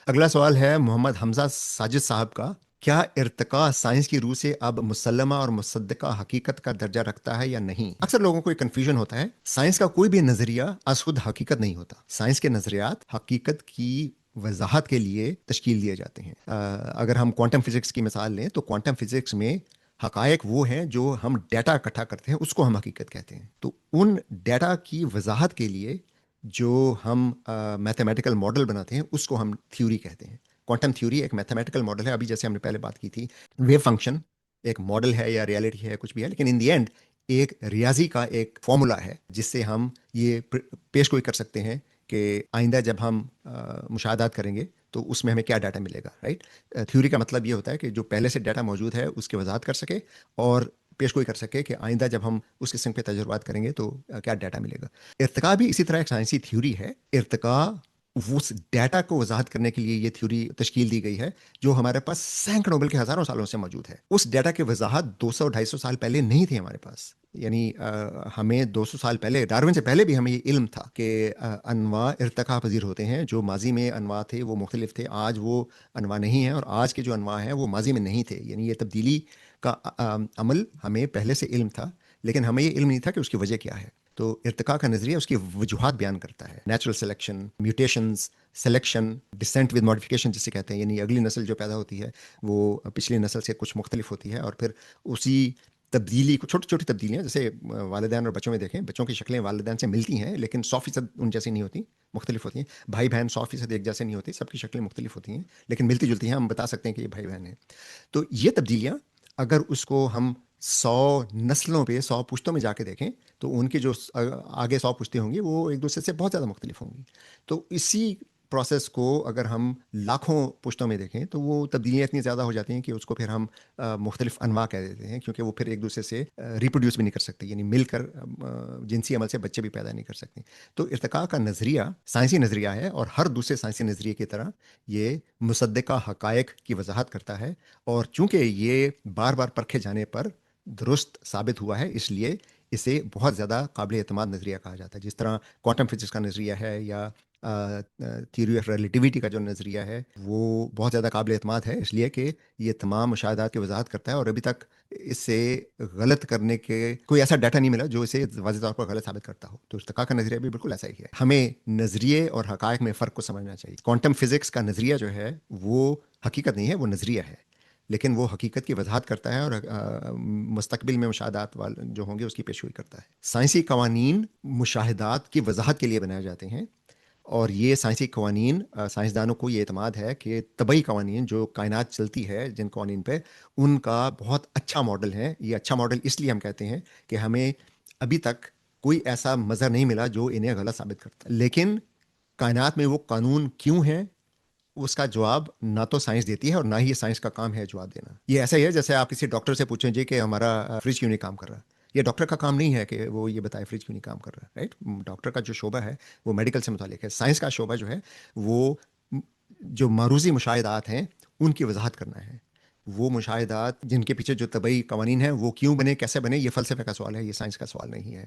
اگلا سوال ہے محمد حمزہ ساجد صاحب کا: کیا ارتقاء سائنس کی روح سے اب مسلمہ اور مصدقہ حقیقت کا درجہ رکھتا ہے یا نہیں؟ اکثر لوگوں کو ایک کنفیوژن ہوتا ہے، سائنس کا کوئی بھی نظریہ از خود حقیقت نہیں ہوتا، سائنس کے نظریات حقیقت کی وضاحت کے لیے تشکیل دیے جاتے ہیں۔ اگر ہم کوانٹم فزکس کی مثال لیں تو کوانٹم فزکس میں حقائق وہ ہیں جو ہم ڈیٹا اکٹھا کرتے ہیں، اس کو ہم حقیقت کہتے ہیں۔ تو ان ڈیٹا کی وضاحت کے لیے جو ہم میتھمیٹیکل ماڈل بناتے ہیں اس کو ہم تھیوری کہتے ہیں۔ کوانٹم تھیوری ایک میتھمیٹیکل ماڈل ہے، ابھی جیسے ہم نے پہلے بات کی تھی، ویو فنکشن ایک ماڈل ہے یا ریالٹی ہے، کچھ بھی ہے، لیکن ان دی اینڈ ایک ریاضی کا ایک فارمولا ہے جس سے ہم یہ پیش گوئی کر سکتے ہیں کہ آئندہ جب ہم مشاہدات کریں گے تو اس میں ہمیں کیا ڈیٹا ملے گا، رائٹ؟ تھیوری کا مطلب یہ ہوتا ہے کہ جو پہلے سے ڈیٹا موجود ہے اس کی وضاحت کر سکے اور پیش گوئی کر سکے کہ آئندہ جب ہم اس قسم کے تجربات کریں گے تو کیا ڈیٹا ملے گا۔ ارتقاء بھی اسی طرح ایک سائنسی تھیوری ہے۔ ارتقاء اس ڈیٹا کو وضاحت کرنے کے لیے یہ تھیوری تشکیل دی گئی ہے جو ہمارے پاس سینکڑوں بلکہ ہزاروں سالوں سے موجود ہے۔ اس ڈیٹا کی وضاحت 200-250 سال پہلے نہیں تھی ہمارے پاس، یعنی ہمیں 200 سال پہلے، ڈارون سے پہلے بھی ہمیں یہ علم تھا کہ انواع ارتقاء پذیر ہوتے ہیں، جو ماضی میں انواع تھے وہ مختلف تھے، آج وہ انواع نہیں ہیں، اور آج کے جو انواع ہیں وہ ماضی میں نہیں تھے، یعنی یہ تبدیلی کا عمل ہمیں پہلے سے علم تھا، لیکن ہمیں یہ علم نہیں تھا کہ اس کی وجہ کیا ہے۔ تو ارتقاء کا نظریہ اس کی وجوہات بیان کرتا ہے، natural selection, mutations, selection, descent with modification جسے کہتے ہیں، یعنی اگلی نسل جو پیدا ہوتی ہے وہ پچھلی نسل سے کچھ مختلف ہوتی ہے، اور پھر اسی تبدیلی کو، چھوٹی چھوٹی تبدیلیاں جیسے والدین اور بچوں میں دیکھیں، بچوں کی شکلیں والدین سے ملتی ہیں لیکن 100% ان جیسی نہیں ہوتی، مختلف ہوتی ہیں۔ بھائی بہن 100% ایک جیسے نہیں ہوتی، سب کی شکلیں مختلف ہوتی ہیں لیکن ملتی جلتی ہیں، ہم بتا سکتے ہیں کہ یہ بھائی بہن ہیں۔ تو یہ تبدیلیاں اگر اس کو ہم 100 نسلوں پہ، 100 پشتوں میں جا کے دیکھیں تو ان کی جو آگے 100 پشتیں ہوں گی وہ ایک دوسرے سے بہت زیادہ مختلف ہوں گی۔ تو اسی پروسیس کو اگر ہم لاکھوں پشتوں میں دیکھیں تو وہ تبدیلیاں اتنی زیادہ ہو جاتی ہیں کہ اس کو پھر ہم مختلف انواع کہہ دیتے ہیں، کیونکہ وہ پھر ایک دوسرے سے ریپروڈیوس بھی نہیں کر سکتے، یعنی مل کر جنسی عمل سے بچے بھی پیدا نہیں کر سکتے۔ تو ارتقاء کا نظریہ سائنسی نظریہ ہے، اور ہر دوسرے سائنسی نظریے کی طرح یہ مصدقہ حقائق کی وضاحت کرتا ہے، اور چونکہ یہ بار بار پرکھے جانے پر درست ثابت ہوا ہے اس لیے اسے بہت زیادہ قابل اعتماد نظریہ کہا جاتا ہے۔ جس طرح کوانٹم فزکس کا نظریہ ہے یا تھیوری آف ریلیٹیوٹی کا جو نظریہ ہے وہ بہت زیادہ قابل اعتماد ہے، اس لیے کہ یہ تمام مشاہدات کی وضاحت کرتا ہے، اور ابھی تک اس سے غلط کرنے کے کوئی ایسا ڈیٹا نہیں ملا جو اسے واضح طور پر غلط ثابت کرتا ہو۔ تو ارتقاء کا نظریہ بھی بالکل ایسا ہی ہے۔ ہمیں نظریے اور حقائق میں فرق کو سمجھنا چاہیے۔ کوانٹم فزکس کا نظریہ جو ہے وہ حقیقت نہیں ہے، وہ نظریہ ہے، لیکن وہ حقیقت کی وضاحت کرتا ہے اور مستقبل میں مشاہدات جو ہوں گے اس کی پیشگوئی کرتا ہے۔ سائنسی قوانین مشاہدات کی وضاحت کے لیے بنائے جاتے ہیں، اور یہ سائنسی قوانین، سائنسدانوں کو یہ اعتماد ہے کہ طبعی قوانین جو کائنات چلتی ہے جن قوانین پہ، ان کا بہت اچھا ماڈل ہے۔ یہ اچھا ماڈل اس لیے ہم کہتے ہیں کہ ہمیں ابھی تک کوئی ایسا مظہر نہیں ملا جو انہیں غلط ثابت کرتا، لیکن کائنات میں وہ قانون کیوں ہیں اس کا جواب نہ تو سائنس دیتی ہے اور نہ ہی یہ سائنس کا کام ہے جواب دینا۔ یہ ایسا ہی ہے جیسے آپ کسی ڈاکٹر سے پوچھیں جی کہ ہمارا فریج کیوں نہیں کام کر رہا، یہ ڈاکٹر کا کام نہیں ہے کہ وہ یہ بتائے فریج کیوں نہیں کام کر رہا، رائٹ؟ ڈاکٹر کا جو شعبہ ہے وہ میڈیکل سے متعلق ہے، سائنس کا شعبہ جو ہے وہ جو معروضی مشاہدات ہیں ان کی وضاحت کرنا ہے۔ وہ مشاہدات جن کے پیچھے جو طبعی قوانین ہیں وہ کیوں بنے، کیسے بنے، یہ فلسفے کا سوال ہے، یہ سائنس کا سوال نہیں ہے۔